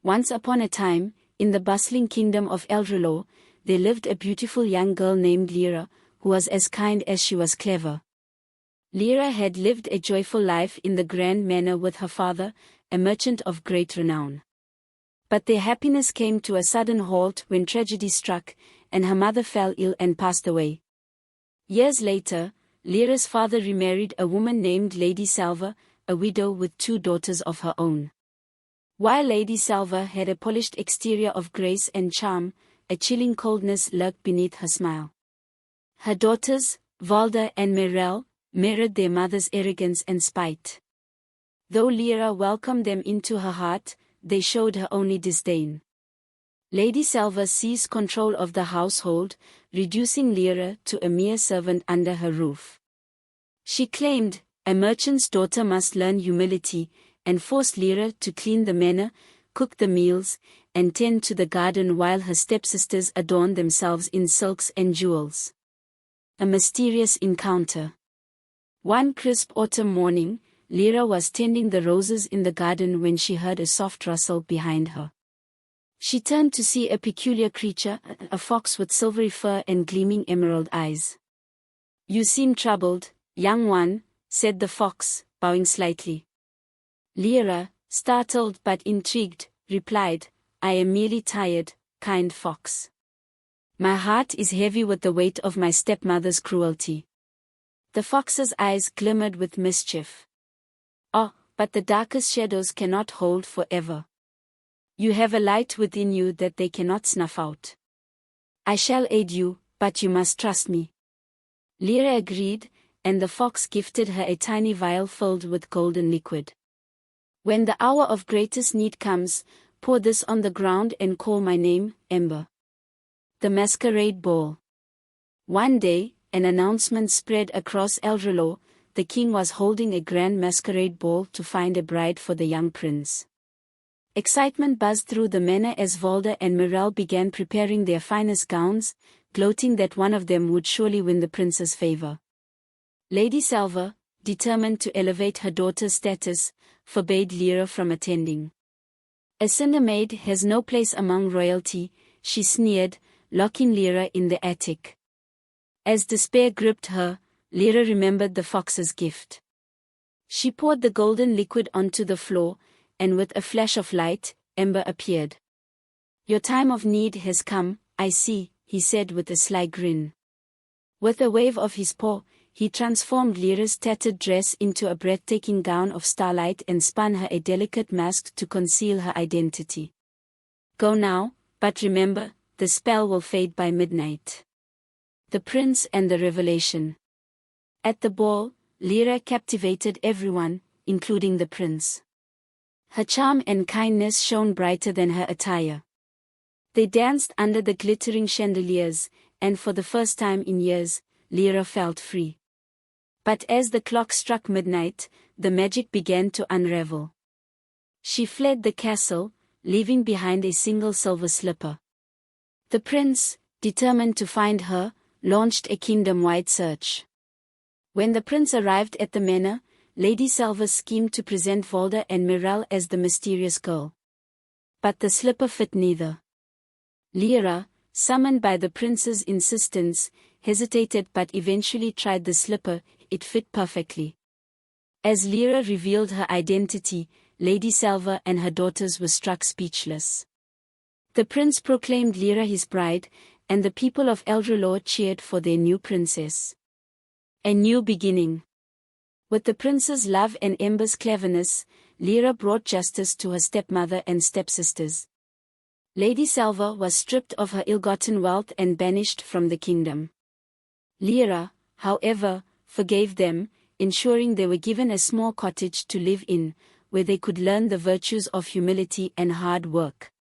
Once upon a time, in the bustling kingdom of Eldralore, there lived a beautiful young girl named Lira, who was as kind as she was clever. Lira had lived a joyful life in the grand manor with her father, a merchant of great renown. But their happiness came to a sudden halt when tragedy struck, and her mother fell ill and passed away. Years later, Lira's father remarried a woman named Lady Selva, a widow with 2 daughters of her own. While Lady Selva had a polished exterior of grace and charm, a chilling coldness lurked beneath her smile. Her daughters, Valda and Mirel, mirrored their mother's arrogance and spite. Though Lira welcomed them into her heart, they showed her only disdain. Lady Selva seized control of the household, reducing Lira to a mere servant under her roof. She claimed, a merchant's daughter must learn humility, and forced Lira to clean the manor, cook the meals, and tend to the garden while her stepsisters adorned themselves in silks and jewels. A mysterious encounter. One crisp autumn morning, Lira was tending the roses in the garden when she heard a soft rustle behind her. She turned to see a peculiar creature, a fox with silvery fur and gleaming emerald eyes. "You seem troubled, young one," said the fox, bowing slightly. Lira, startled but intrigued, replied, "I am merely tired, kind fox. My heart is heavy with the weight of my stepmother's cruelty." The fox's eyes glimmered with mischief. "Oh, but the darkest shadows cannot hold forever. You have a light within you that they cannot snuff out. I shall aid you, but you must trust me." Lira agreed, and the fox gifted her a tiny vial filled with golden liquid. "When the hour of greatest need comes, pour this on the ground and call my name, Ember." The masquerade ball. One day, an announcement spread across Eldralore. The king was holding a grand masquerade ball to find a bride for the young prince. Excitement buzzed through the manor as Valda and Mirel began preparing their finest gowns, gloating that one of them would surely win the prince's favor. Lady Selva, determined to elevate her daughter's status, forbade Lira from attending. "A cinder maid has no place among royalty," she sneered, locking Lira in the attic. As despair gripped her, Lira remembered the fox's gift. She poured the golden liquid onto the floor, and with a flash of light, Ember appeared. "Your time of need has come, I see," he said with a sly grin. With a wave of his paw, he transformed Lira's tattered dress into a breathtaking gown of starlight and spun her a delicate mask to conceal her identity. "Go now, but remember, the spell will fade by midnight." The Prince and the Revelation. At the ball, Lira captivated everyone, including the prince. Her charm and kindness shone brighter than her attire. They danced under the glittering chandeliers, and for the first time in years, Lira felt free. But as the clock struck midnight, the magic began to unravel. She fled the castle, leaving behind a single silver slipper. The prince, determined to find her, launched a kingdom-wide search. When the prince arrived at the manor, Lady Selva schemed to present Valda and Mirel as the mysterious girl. But the slipper fit neither. Lira, summoned by the prince's insistence, hesitated but eventually tried the slipper. It fit perfectly. As Lira revealed her identity, Lady Selva and her daughters were struck speechless. The prince proclaimed Lira his bride, and the people of Eldralore cheered for their new princess. A new beginning. With the prince's love and Ember's cleverness, Lira brought justice to her stepmother and stepsisters. Lady Selva was stripped of her ill-gotten wealth and banished from the kingdom. Lira, however, forgave them, ensuring they were given a small cottage to live in, where they could learn the virtues of humility and hard work.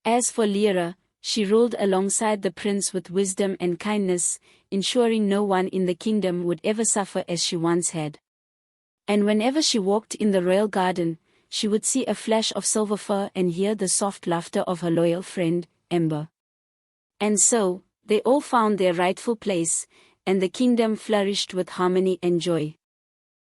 As for Lira, she ruled alongside the prince with wisdom and kindness, ensuring no one in the kingdom would ever suffer as she once had. And whenever she walked in the royal garden, she would see a flash of silver fur and hear the soft laughter of her loyal friend, Ember. And so, they all found their rightful place, and the kingdom flourished with harmony and joy.